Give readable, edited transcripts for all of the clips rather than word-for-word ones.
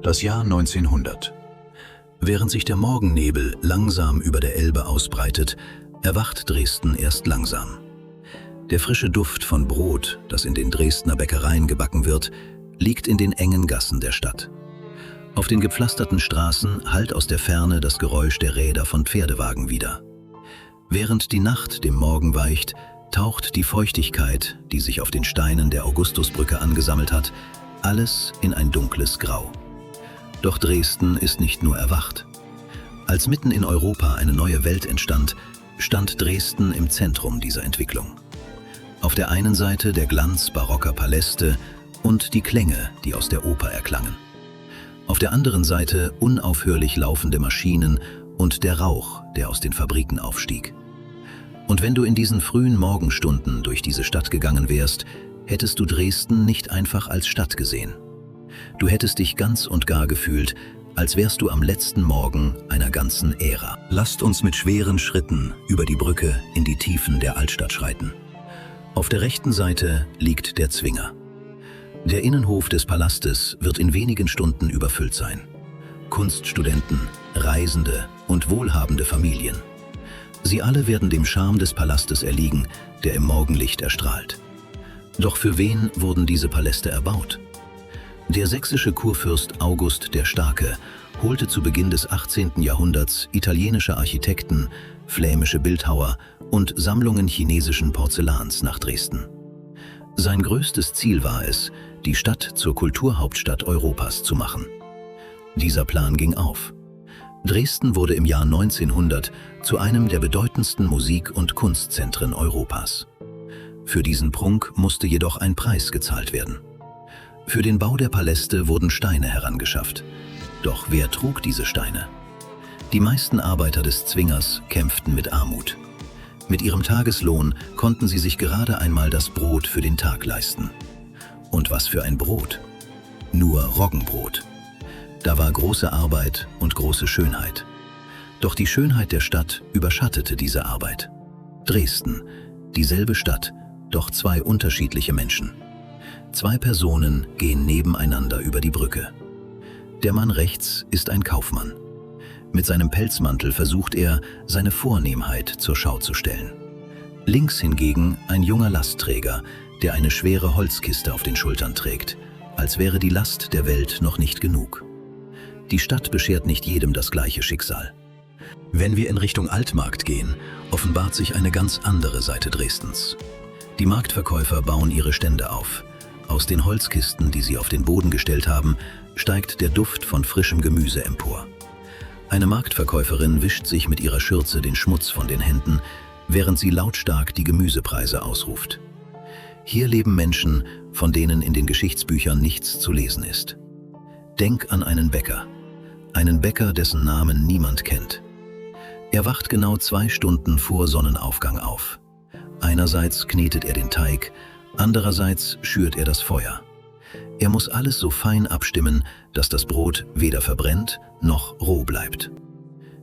Das Jahr 1900. Während sich der Morgennebel langsam über der Elbe ausbreitet, erwacht Dresden erst langsam. Der frische Duft von Brot, das in den Dresdner Bäckereien gebacken wird, liegt in den engen Gassen der Stadt. Auf den gepflasterten Straßen hallt aus der Ferne das Geräusch der Räder von Pferdewagen wider. Während die Nacht dem Morgen weicht, taucht die Feuchtigkeit, die sich auf den Steinen der Augustusbrücke angesammelt hat, alles in ein dunkles Grau. Doch Dresden ist nicht nur erwacht. Als mitten in Europa eine neue Welt entstand, stand Dresden im Zentrum dieser Entwicklung. Auf der einen Seite der Glanz barocker Paläste und die Klänge, die aus der Oper erklangen. Auf der anderen Seite unaufhörlich laufende Maschinen und der Rauch, der aus den Fabriken aufstieg. Und wenn du in diesen frühen Morgenstunden durch diese Stadt gegangen wärst, hättest du Dresden nicht einfach als Stadt gesehen. Du hättest dich ganz und gar gefühlt, als wärst du am letzten Morgen einer ganzen Ära. Lasst uns mit schweren Schritten über die Brücke in die Tiefen der Altstadt schreiten. Auf der rechten Seite liegt der Zwinger. Der Innenhof des Palastes wird in wenigen Stunden überfüllt sein. Kunststudenten, Reisende und wohlhabende Familien. Sie alle werden dem Charme des Palastes erliegen, der im Morgenlicht erstrahlt. Doch für wen wurden diese Paläste erbaut? Der sächsische Kurfürst August der Starke holte zu Beginn des 18. Jahrhunderts italienische Architekten, flämische Bildhauer und Sammlungen chinesischen Porzellans nach Dresden. Sein größtes Ziel war es, die Stadt zur Kulturhauptstadt Europas zu machen. Dieser Plan ging auf. Dresden wurde im Jahr 1900 zu einem der bedeutendsten Musik- und Kunstzentren Europas. Für diesen Prunk musste jedoch ein Preis gezahlt werden. Für den Bau der Paläste wurden Steine herangeschafft. Doch wer trug diese Steine? Die meisten Arbeiter des Zwingers kämpften mit Armut. Mit ihrem Tageslohn konnten sie sich gerade einmal das Brot für den Tag leisten. Und was für ein Brot? Nur Roggenbrot. Da war große Arbeit und große Schönheit. Doch die Schönheit der Stadt überschattete diese Arbeit. Dresden, dieselbe Stadt, doch zwei unterschiedliche Menschen. Zwei Personen gehen nebeneinander über die Brücke. Der Mann rechts ist ein Kaufmann. Mit seinem Pelzmantel versucht er, seine Vornehmheit zur Schau zu stellen. Links hingegen ein junger Lastträger, der eine schwere Holzkiste auf den Schultern trägt, als wäre die Last der Welt noch nicht genug. Die Stadt beschert nicht jedem das gleiche Schicksal. Wenn wir in Richtung Altmarkt gehen, offenbart sich eine ganz andere Seite Dresdens. Die Marktverkäufer bauen ihre Stände auf. Aus den Holzkisten, die sie auf den Boden gestellt haben, steigt der Duft von frischem Gemüse empor. Eine Marktverkäuferin wischt sich mit ihrer Schürze den Schmutz von den Händen, während sie lautstark die Gemüsepreise ausruft. Hier leben Menschen, von denen in den Geschichtsbüchern nichts zu lesen ist. Denk an einen Bäcker, dessen Namen niemand kennt. Er wacht genau 2 Stunden vor Sonnenaufgang auf. Einerseits knetet er den Teig, andererseits schürt er das Feuer. Er muss alles so fein abstimmen, dass das Brot weder verbrennt noch roh bleibt.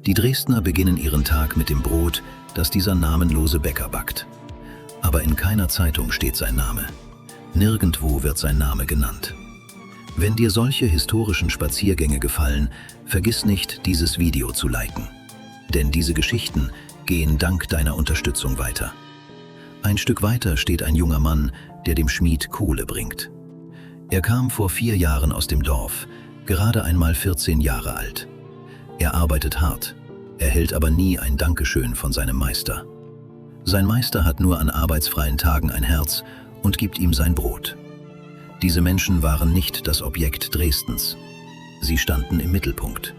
Die Dresdner beginnen ihren Tag mit dem Brot, das dieser namenlose Bäcker backt. Aber in keiner Zeitung steht sein Name. Nirgendwo wird sein Name genannt. Wenn dir solche historischen Spaziergänge gefallen, vergiss nicht, dieses Video zu liken. Denn diese Geschichten gehen dank deiner Unterstützung weiter. Ein Stück weiter steht ein junger Mann, der dem Schmied Kohle bringt. Er kam vor 4 Jahren aus dem Dorf, gerade einmal 14 Jahre alt. Er arbeitet hart, erhält aber nie ein Dankeschön von seinem Meister. Sein Meister hat nur an arbeitsfreien Tagen ein Herz und gibt ihm sein Brot. Diese Menschen waren nicht das Objekt Dresdens. Sie standen im Mittelpunkt.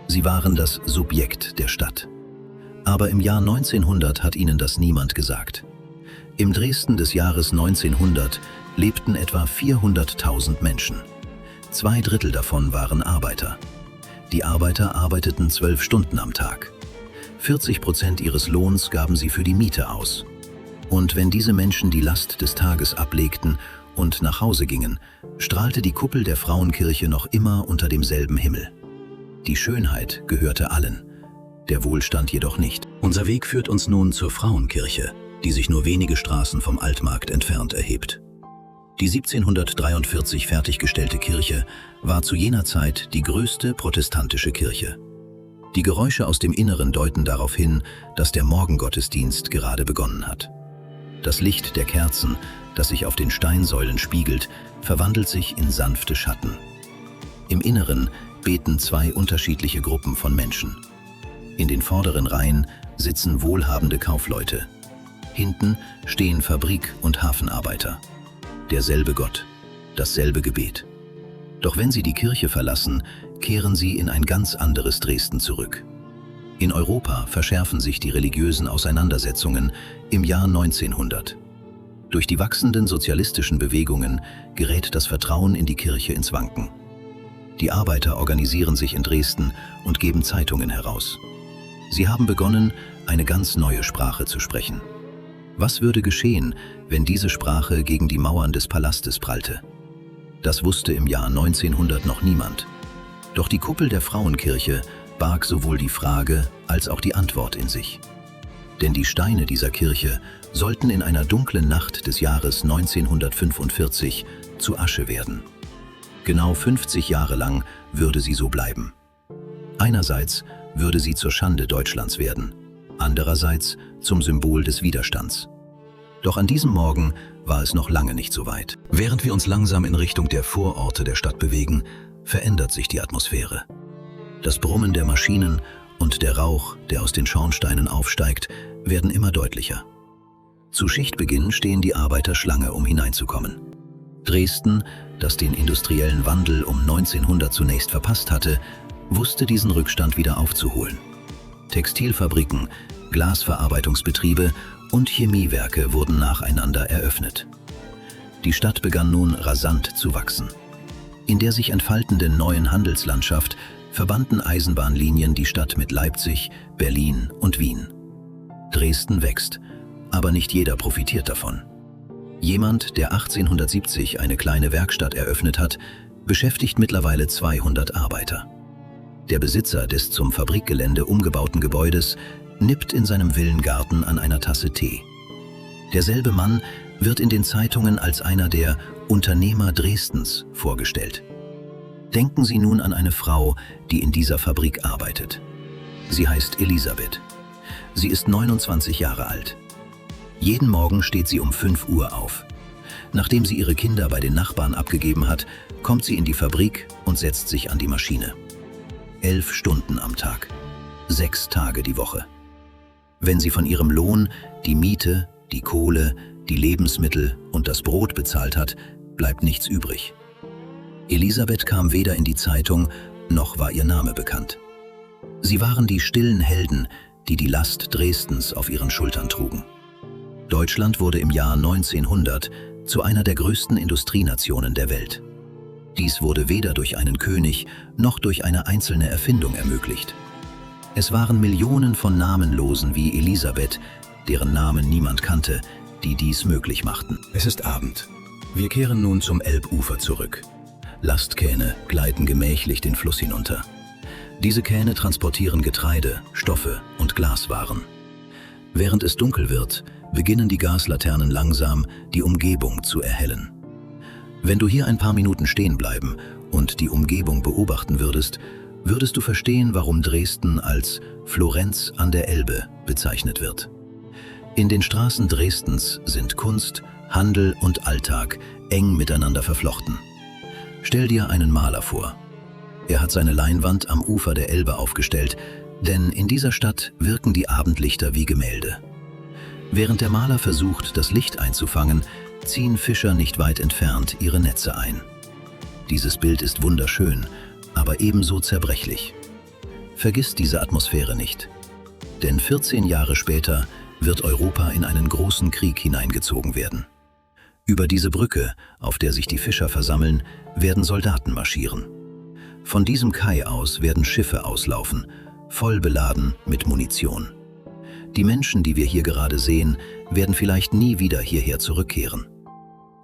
Sie waren das Subjekt der Stadt. Aber im Jahr 1900 hat ihnen das niemand gesagt. Im Dresden des Jahres 1900 lebten etwa 400.000 Menschen. 2/3 davon waren Arbeiter. Die Arbeiter arbeiteten 12 Stunden am Tag. 40% ihres Lohns gaben sie für die Miete aus. Und wenn diese Menschen die Last des Tages ablegten und nach Hause gingen, strahlte die Kuppel der Frauenkirche noch immer unter demselben Himmel. Die Schönheit gehörte allen, der Wohlstand jedoch nicht. Unser Weg führt uns nun zur Frauenkirche, die sich nur wenige Straßen vom Altmarkt entfernt erhebt. Die 1743 fertiggestellte Kirche war zu jener Zeit die größte protestantische Kirche. Die Geräusche aus dem Inneren deuten darauf hin, dass der Morgengottesdienst gerade begonnen hat. Das Licht der Kerzen, das sich auf den Steinsäulen spiegelt, verwandelt sich in sanfte Schatten. Im Inneren beten zwei unterschiedliche Gruppen von Menschen. In den vorderen Reihen sitzen wohlhabende Kaufleute. Hinten stehen Fabrik- und Hafenarbeiter. Derselbe Gott, dasselbe Gebet. Doch wenn sie die Kirche verlassen, kehren sie in ein ganz anderes Dresden zurück. In Europa verschärfen sich die religiösen Auseinandersetzungen im Jahr 1900. Durch die wachsenden sozialistischen Bewegungen gerät das Vertrauen in die Kirche ins Wanken. Die Arbeiter organisieren sich in Dresden und geben Zeitungen heraus. Sie haben begonnen, eine ganz neue Sprache zu sprechen. Was würde geschehen, wenn diese Sprache gegen die Mauern des Palastes prallte? Das wusste im Jahr 1900 noch niemand. Doch die Kuppel der Frauenkirche barg sowohl die Frage als auch die Antwort in sich. Denn die Steine dieser Kirche sollten in einer dunklen Nacht des Jahres 1945 zu Asche werden. Genau 50 Jahre lang würde sie so bleiben. Einerseits würde sie zur Schande Deutschlands werden, andererseits zum Symbol des Widerstands. Doch an diesem Morgen war es noch lange nicht so weit. Während wir uns langsam in Richtung der Vororte der Stadt bewegen, verändert sich die Atmosphäre. Das Brummen der Maschinen und der Rauch, der aus den Schornsteinen aufsteigt, werden immer deutlicher. Zu Schichtbeginn stehen die Arbeiter Schlange, um hineinzukommen. Dresden, das den industriellen Wandel um 1900 zunächst verpasst hatte, wusste diesen Rückstand wieder aufzuholen. Textilfabriken, Glasverarbeitungsbetriebe und Chemiewerke wurden nacheinander eröffnet. Die Stadt begann nun rasant zu wachsen. In der sich entfaltenden neuen Handelslandschaft verbanden Eisenbahnlinien die Stadt mit Leipzig, Berlin und Wien. Dresden wächst, aber nicht jeder profitiert davon. Jemand, der 1870 eine kleine Werkstatt eröffnet hat, beschäftigt mittlerweile 200 Arbeiter. Der Besitzer des zum Fabrikgelände umgebauten Gebäudes nippt in seinem Villengarten an einer Tasse Tee. Derselbe Mann wird in den Zeitungen als einer der Unternehmer Dresdens vorgestellt. Denken Sie nun an eine Frau, die in dieser Fabrik arbeitet. Sie heißt Elisabeth. Sie ist 29 Jahre alt. Jeden Morgen steht sie um 5 Uhr auf. Nachdem sie ihre Kinder bei den Nachbarn abgegeben hat, kommt sie in die Fabrik und setzt sich an die Maschine. 11 Stunden am Tag, 6 Tage die Woche. Wenn sie von ihrem Lohn die Miete, die Kohle, die Lebensmittel und das Brot bezahlt hat, bleibt nichts übrig. Elisabeth kam weder in die Zeitung, noch war ihr Name bekannt. Sie waren die stillen Helden, die die Last Dresdens auf ihren Schultern trugen. Deutschland wurde im Jahr 1900 zu einer der größten Industrienationen der Welt. Dies wurde weder durch einen König noch durch eine einzelne Erfindung ermöglicht. Es waren Millionen von Namenlosen wie Elisabeth, deren Namen niemand kannte, die dies möglich machten. Es ist Abend. Wir kehren nun zum Elbufer zurück. Lastkähne gleiten gemächlich den Fluss hinunter. Diese Kähne transportieren Getreide, Stoffe und Glaswaren. Während es dunkel wird, beginnen die Gaslaternen langsam, die Umgebung zu erhellen. Wenn du hier ein paar Minuten stehen bleiben und die Umgebung beobachten würdest, würdest du verstehen, warum Dresden als Florenz an der Elbe bezeichnet wird. In den Straßen Dresdens sind Kunst, Handel und Alltag eng miteinander verflochten. Stell dir einen Maler vor. Er hat seine Leinwand am Ufer der Elbe aufgestellt, denn in dieser Stadt wirken die Abendlichter wie Gemälde. Während der Maler versucht, das Licht einzufangen, ziehen Fischer nicht weit entfernt ihre Netze ein. Dieses Bild ist wunderschön, aber ebenso zerbrechlich. Vergiss diese Atmosphäre nicht. Denn 14 Jahre später wird Europa in einen großen Krieg hineingezogen werden. Über diese Brücke, auf der sich die Fischer versammeln, werden Soldaten marschieren. Von diesem Kai aus werden Schiffe auslaufen, voll beladen mit Munition. Die Menschen, die wir hier gerade sehen, werden vielleicht nie wieder hierher zurückkehren.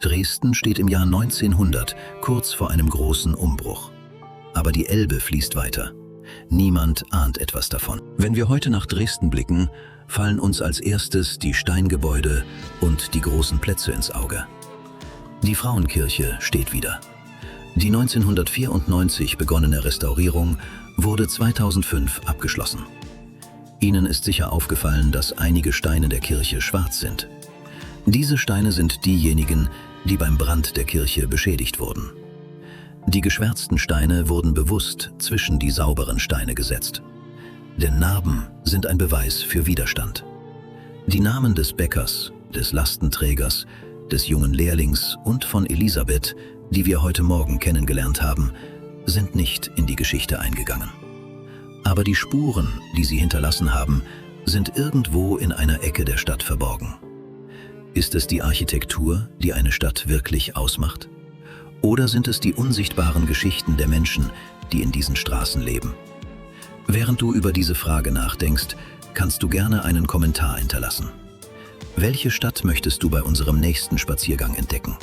Dresden steht im Jahr 1900 kurz vor einem großen Umbruch. Aber die Elbe fließt weiter. Niemand ahnt etwas davon. Wenn wir heute nach Dresden blicken, fallen uns als erstes die Steingebäude und die großen Plätze ins Auge. Die Frauenkirche steht wieder. Die 1994 begonnene Restaurierung wurde 2005 abgeschlossen. Ihnen ist sicher aufgefallen, dass einige Steine der Kirche schwarz sind. Diese Steine sind diejenigen, die beim Brand der Kirche beschädigt wurden. Die geschwärzten Steine wurden bewusst zwischen die sauberen Steine gesetzt. Denn Narben sind ein Beweis für Widerstand. Die Namen des Bäckers, des Lastenträgers, des jungen Lehrlings und von Elisabeth, die wir heute Morgen kennengelernt haben, sind nicht in die Geschichte eingegangen. Aber die Spuren, die sie hinterlassen haben, sind irgendwo in einer Ecke der Stadt verborgen. Ist es die Architektur, die eine Stadt wirklich ausmacht? Oder sind es die unsichtbaren Geschichten der Menschen, die in diesen Straßen leben? Während du über diese Frage nachdenkst, kannst du gerne einen Kommentar hinterlassen. Welche Stadt möchtest du bei unserem nächsten Spaziergang entdecken?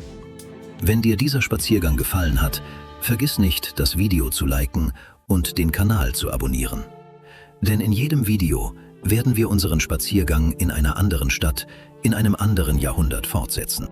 Wenn dir dieser Spaziergang gefallen hat, vergiss nicht, das Video zu liken und den Kanal zu abonnieren. Denn in jedem Video werden wir unseren Spaziergang in einer anderen Stadt, in einem anderen Jahrhundert fortsetzen.